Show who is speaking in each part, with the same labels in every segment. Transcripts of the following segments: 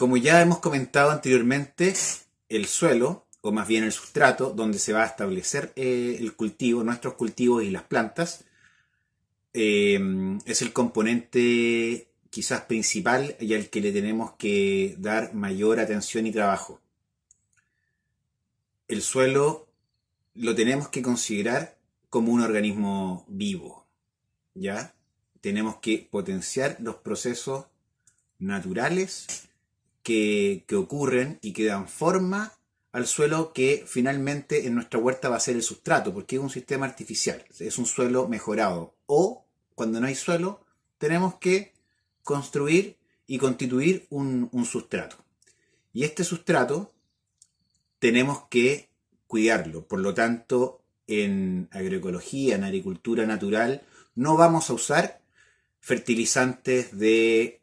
Speaker 1: Como ya hemos comentado anteriormente, el suelo, o más bien el sustrato, donde se va a establecer el cultivo, nuestros cultivos y las plantas, es el componente quizás principal y al que le tenemos que dar mayor atención y trabajo. El suelo lo tenemos que considerar como un organismo vivo, ¿ya? Tenemos que potenciar los procesos naturales que ocurren y que dan forma al suelo que finalmente en nuestra huerta va a ser el sustrato, porque es un sistema artificial, es un suelo mejorado. O cuando no hay suelo, tenemos que construir y constituir un sustrato. Y este sustrato tenemos que cuidarlo. Por lo tanto, en agroecología, en agricultura natural, no vamos a usar fertilizantes de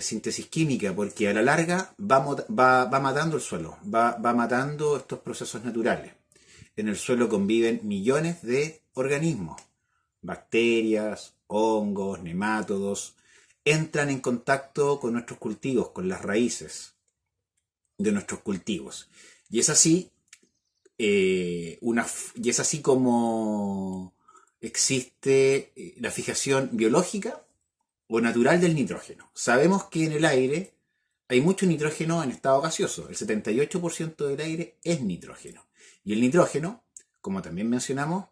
Speaker 1: síntesis química, porque a la larga va matando el suelo, va matando estos procesos naturales. En el suelo conviven millones de organismos, bacterias, hongos, nemátodos, entran en contacto con nuestros cultivos, con las raíces de nuestros cultivos. Y es así, y es así como existe la fijación biológica o natural del nitrógeno. Sabemos que en el aire hay mucho nitrógeno en estado gaseoso. El 78% del aire es nitrógeno. Y el nitrógeno, como también mencionamos,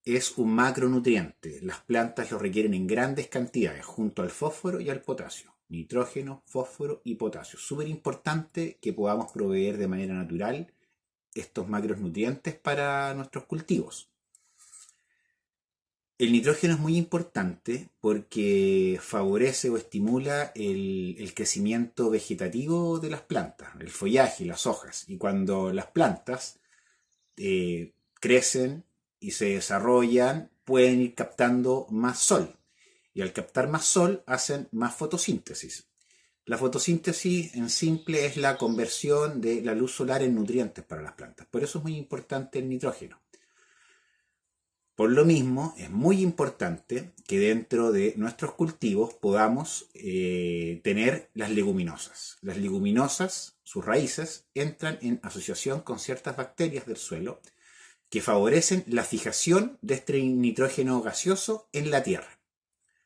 Speaker 1: es un macronutriente. Las plantas lo requieren en grandes cantidades, junto al fósforo y al potasio. Nitrógeno, fósforo y potasio. Súper importante que podamos proveer de manera natural estos macronutrientes para nuestros cultivos. El nitrógeno es muy importante porque favorece o estimula el crecimiento vegetativo de las plantas, el follaje, las hojas. Y cuando las plantas crecen y se desarrollan, pueden ir captando más sol. Y al captar más sol, hacen más fotosíntesis. La fotosíntesis en simple es la conversión de la luz solar en nutrientes para las plantas. Por eso es muy importante el nitrógeno. Por lo mismo, es muy importante que dentro de nuestros cultivos podamos tener las leguminosas. Las leguminosas, sus raíces, entran en asociación con ciertas bacterias del suelo que favorecen la fijación de este nitrógeno gaseoso en la tierra.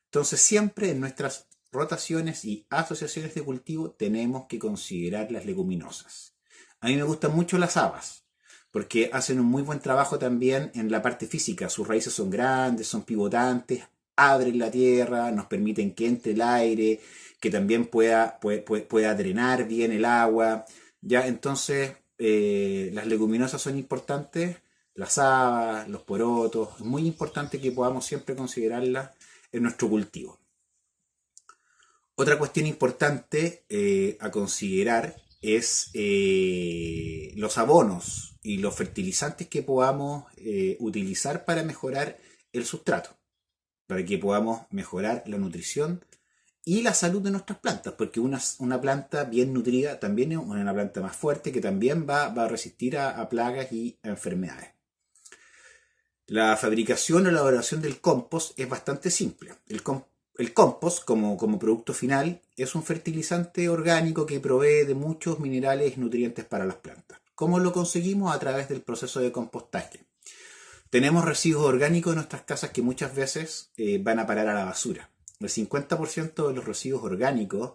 Speaker 1: Entonces, siempre en nuestras rotaciones y asociaciones de cultivo tenemos que considerar las leguminosas. A mí me gustan mucho las habas, porque hacen un muy buen trabajo también en la parte física. Sus raíces son grandes, son pivotantes, abren la tierra, nos permiten que entre el aire, que también pueda drenar bien el agua. Ya, entonces, las leguminosas son importantes, las habas, los porotos. Es muy importante que podamos siempre considerarlas en nuestro cultivo. Otra cuestión importante a considerar es los abonos y los fertilizantes que podamos utilizar para mejorar el sustrato, para que podamos mejorar la nutrición y la salud de nuestras plantas, porque una planta bien nutrida también es una planta más fuerte que también va a resistir a plagas y a enfermedades. La fabricación o elaboración del compost es bastante simple. El compost, como producto final, es un fertilizante orgánico que provee de muchos minerales y nutrientes para las plantas. ¿Cómo lo conseguimos? A través del proceso de compostaje. Tenemos residuos orgánicos en nuestras casas que muchas veces van a parar a la basura. El 50% de los residuos orgánicos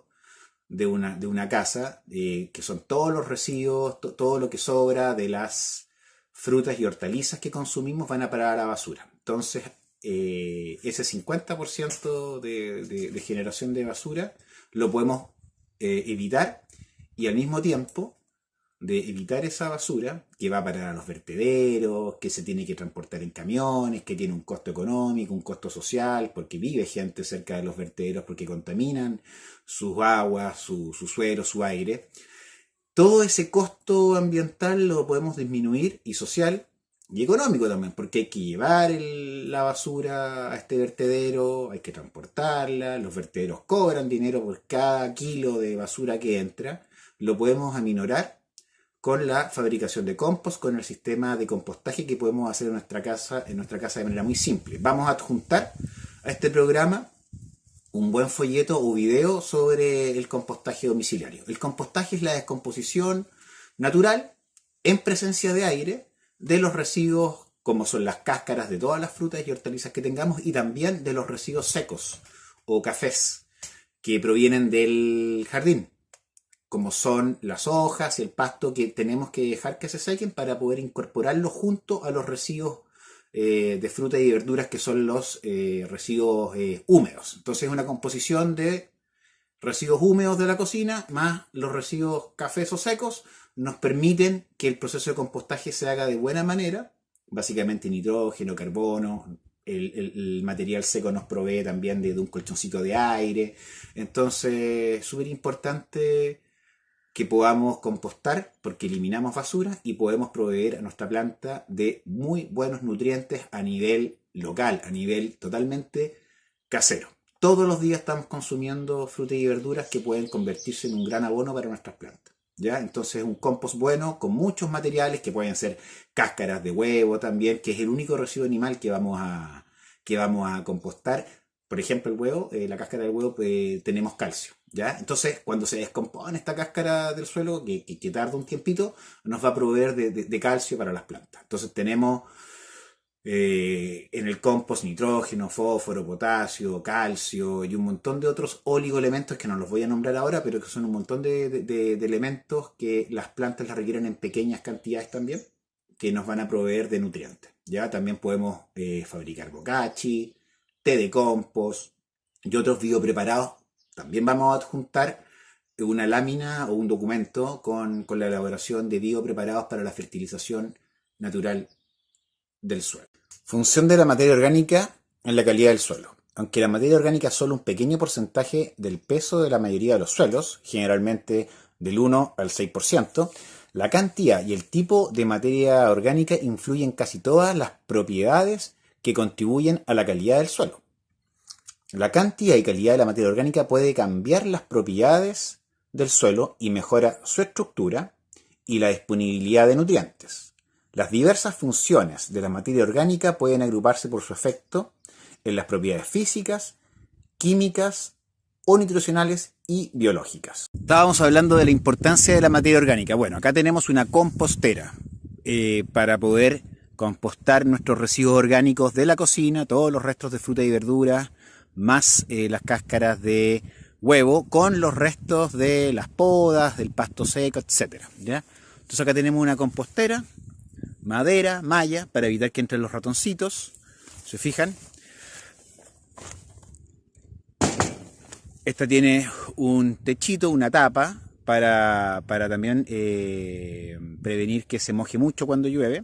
Speaker 1: de una casa, que son todos los residuos, todo lo que sobra de las frutas y hortalizas que consumimos, van a parar a la basura. Entonces, ese 50% de generación de basura lo podemos evitar, y al mismo tiempo de evitar esa basura que va a parar a los vertederos, que se tiene que transportar en camiones, que tiene un costo económico, un costo social, porque vive gente cerca de los vertederos, porque contaminan sus aguas, su suelo, su aire. Todo ese costo ambiental lo podemos disminuir, y social y económico también, porque hay que llevar la basura a este vertedero, hay que transportarla, los vertederos cobran dinero por cada kilo de basura que entra. Lo podemos aminorar con la fabricación de compost, con el sistema de compostaje que podemos hacer en nuestra casa de manera muy simple. Vamos a adjuntar a este programa un buen folleto o video sobre el compostaje domiciliario. El compostaje es la descomposición natural en presencia de aire de los residuos como son las cáscaras de todas las frutas y hortalizas que tengamos y también de los residuos secos o cafés que provienen del jardín, como son las hojas y el pasto que tenemos que dejar que se sequen para poder incorporarlo junto a los residuos de frutas y verduras que son los residuos húmedos. Entonces es una composición de residuos húmedos de la cocina más los residuos cafés o secos nos permiten que el proceso de compostaje se haga de buena manera, básicamente nitrógeno, carbono, el material seco nos provee también de un colchoncito de aire, entonces súper importante que podamos compostar porque eliminamos basura y podemos proveer a nuestra planta de muy buenos nutrientes a nivel local, a nivel totalmente casero. Todos los días estamos consumiendo frutas y verduras que pueden convertirse en un gran abono para nuestras plantas. ¿Ya? Entonces un compost bueno con muchos materiales que pueden ser cáscaras de huevo también, que es el único residuo animal que vamos a compostar. Por ejemplo, el huevo, la cáscara del huevo, tenemos calcio. ¿Ya? Entonces, cuando se descompone esta cáscara del suelo, que tarda un tiempito, nos va a proveer de calcio para las plantas. Entonces tenemos en el compost nitrógeno, fósforo, potasio, calcio y un montón de otros oligoelementos que no los voy a nombrar ahora, pero que son un montón de elementos que las plantas las requieren en pequeñas cantidades también, que nos van a proveer de nutrientes. ¿Ya? También podemos fabricar bokashi, té de compost y otros biopreparados. También vamos a adjuntar una lámina o un documento con la elaboración de biopreparados para la fertilización natural del suelo. Función de la materia orgánica en la calidad del suelo. Aunque la materia orgánica es solo un pequeño porcentaje del peso de la mayoría de los suelos, generalmente del 1 al 6%, la cantidad y el tipo de materia orgánica influyen en casi todas las propiedades que contribuyen a la calidad del suelo. La cantidad y calidad de la materia orgánica puede cambiar las propiedades del suelo y mejora su estructura y la disponibilidad de nutrientes. Las diversas funciones de la materia orgánica pueden agruparse por su efecto en las propiedades físicas, químicas o nutricionales y biológicas. Estábamos hablando de la importancia de la materia orgánica. Bueno, acá tenemos una compostera para poder compostar nuestros residuos orgánicos de la cocina, todos los restos de fruta y verduras, más las cáscaras de huevo, con los restos de las podas, del pasto seco, etc. ¿Ya? Entonces acá tenemos una compostera, madera, malla, para evitar que entren los ratoncitos. ¿Se fijan? Esta tiene un techito, una tapa, para también prevenir que se moje mucho cuando llueve.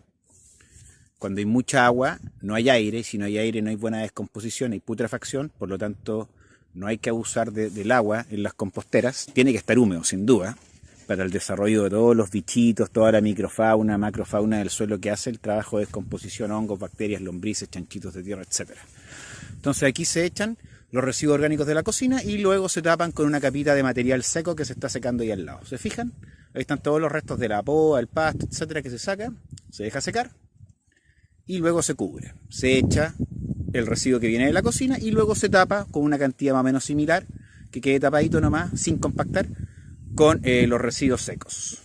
Speaker 1: Cuando hay mucha agua, no hay aire, y si no hay aire no hay buena descomposición, hay putrefacción, por lo tanto no hay que abusar del agua en las composteras. Tiene que estar húmedo, sin duda, para el desarrollo de todos los bichitos, toda la microfauna, macrofauna del suelo que hace el trabajo de descomposición, hongos, bacterias, lombrices, chanchitos de tierra, etc. Entonces aquí se echan los residuos orgánicos de la cocina y luego se tapan con una capita de material seco que se está secando ahí al lado. ¿Se fijan? Ahí están todos los restos de la poda, el pasto, etcétera, que se saca, se deja secar y luego se cubre. Se echa el residuo que viene de la cocina y luego se tapa con una cantidad más o menos similar, que quede tapadito nomás, sin compactar, con los residuos secos.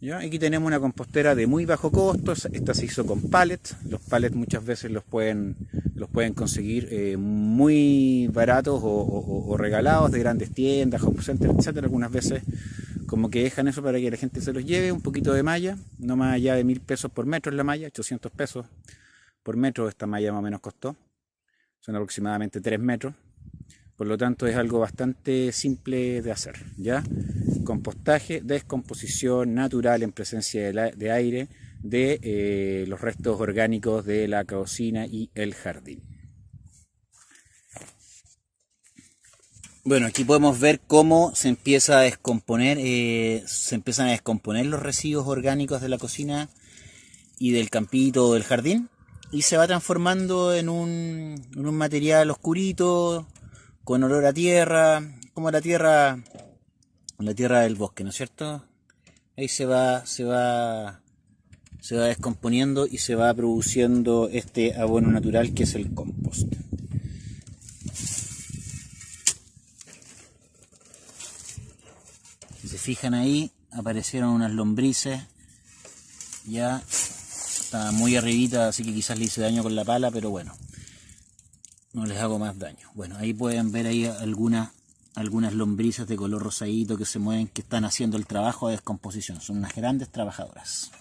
Speaker 1: ¿Ya? Aquí tenemos una compostera de muy bajo costo. Esta se hizo con pallets. Los pallets muchas veces los pueden conseguir muy baratos o regalados de grandes tiendas, home center, etcétera. Algunas veces como que dejan eso para que la gente se los lleve, un poquito de malla, no más allá de 1000 pesos por metro es la malla, 800 pesos por metro esta malla más o menos costó. Son aproximadamente 3 metros. Por lo tanto es algo bastante simple de hacer, ¿ya? Compostaje, descomposición natural en presencia de aire de los restos orgánicos de la cocina y el jardín. Bueno, aquí podemos ver cómo se empieza a descomponer, empiezan a descomponer los residuos orgánicos de la cocina y del campito o del jardín y se va transformando en un material oscurito, con olor a tierra, como la tierra del bosque, ¿no es cierto? Ahí se va descomponiendo y se va produciendo este abono natural que es el compost.
Speaker 2: fijan ahí, aparecieron unas lombrices. Ya está muy arribita, así que quizás le hice daño con la pala, pero bueno, no les hago más daño. Bueno, ahí pueden ver ahí algunas lombrices de color rosadito que se mueven, que están haciendo el trabajo de descomposición. Son unas grandes trabajadoras.